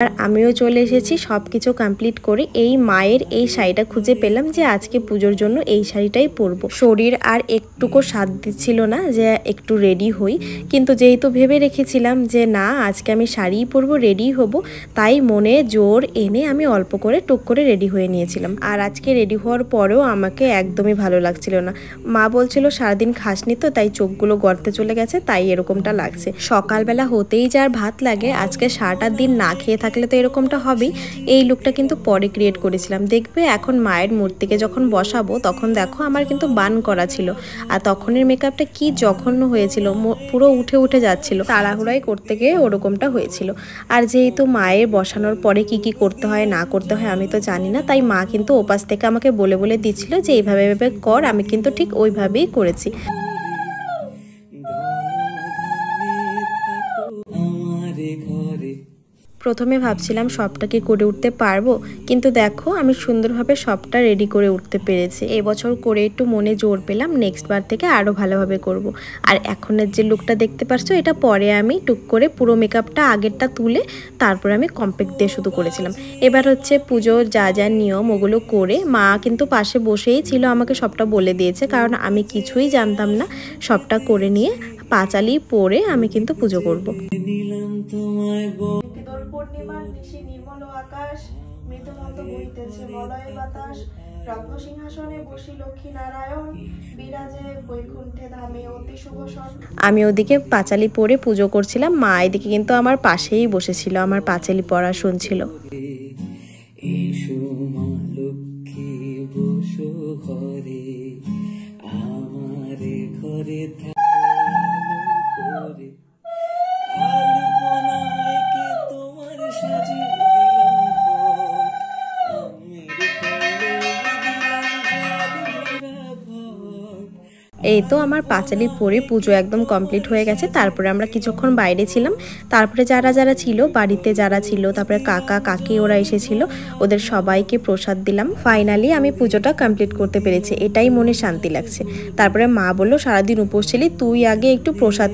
আর আমিও চলে এসেছি সবকিছু কমপ্লিট করে। এই মায়ের এই শাড়িটা খুঁজে পেলাম যে আজকে পুজোর জন্য এই শাড়িটাই পরবো। শরীর আর একটুকু সাথ দিচ্ছিল না যে একটু রেডি হই, কিন্তু যেহেতু ভেবে রেখেছিলাম যে না আজকে আমি শাড়িই পরবো, রেডি হব, তাই মনে জোর এনে আমি অল্প করে টুক করে রেডি হয়ে নিয়েছিলাম। আর আজকে রেডি হওয়ার পরেও আমাকে একদমই ভালো লাগছিল না। মা বলছিল সারাদিন খাসনি তো তাই চোখগুলো গর্তে চলে গেছে, তাই এরকমটা লাগছে। সকালবেলা হতেই যার ভাত লাগে, আজকে সারাটা দিন না খেয়ে থাকলে তো এরকমটা হবেই। এই লুকটা কিন্তু পরে ক্রিয়েট করেছিলাম। দেখবে এখন মায়ের মূর্তিকে যখন বসাবো তখন দেখো আমার কিন্তু বান করা ছিল, আর তখনের মেকআপটা কি জঘন্য হয়েছিল, পুরো উঠে উঠে যাচ্ছিল, তাড়াহুড়াই করতে গিয়ে ওরকমটা হয়েছিল। আর যেহেতু মায়ের বসানোর পরে কি কি করতে হয় না করতে হয় আমি তো জানি না, তাই মা কিন্তু ওপাশ থেকে আমাকে বলে বলে দিচ্ছিল যে এইভাবে এভাবে কর। আমি কিন্তু ঠিক ওইভাবেই করেছি। প্রথমে ভাবছিলাম সবটা কি করে উঠতে পারবো, কিন্তু দেখো আমি সুন্দরভাবে সবটা রেডি করে উঠতে পেরেছি। এবছর করে একটু মনে জোর পেলাম, নেক্সট বার থেকে আরও ভালোভাবে করব। আর এখনের যে লুকটা দেখতে পাচ্ছ এটা পরে আমি টুক করে পুরো মেকআপটা আগেরটা তুলে তারপরে আমি কম্প্যাক্ট দিয়ে শুধু করেছিলাম। এবার হচ্ছে পুজোর যা যা নিয়ম ওগুলো করে মা কিন্তু পাশে বসেই ছিল, আমাকে সবটা বলে দিয়েছে, কারণ আমি কিছুই জানতাম না। সবটা করে নিয়ে পাঁচালি পরে আমি কিন্তু পুজো করবো। পূর্ণিমার নিশি নির্মল আকাশ, মৃদুমত বইতেছে মলয় বাতাস, রত্ন সিংহাসনে বসি লক্ষ্মী নারায়ণ, বিরাজে বৈকুণ্ঠে ধামে অতি শুভসন। আমি ওদিকে পাঁচালি পরে পুজো করছিলাম, মা এদিকে কিন্তু আমার পাশেই বসেছিল, আমার পাঁচালি পড়া শুনছিল। এই তো আমার পাঁচালি পরে পুজো একদম কমপ্লিট হয়ে গেছে। তারপরে আমরা কিছুক্ষণ বাইরে ছিলাম, তারপরে যারা যারা ছিল বাড়িতে যারা ছিল, তারপরে কাকা কাকি ওরা এসেছিল, ওদের সবাইকে প্রসাদ দিলাম। ফাইনালি আমি পুজোটা কমপ্লিট করতে পেরেছি, এটাই মনে শান্তি লাগছে। তারপরে মা বললো সারাদিন উপোস ছিলি, তুই আগে একটু প্রসাদ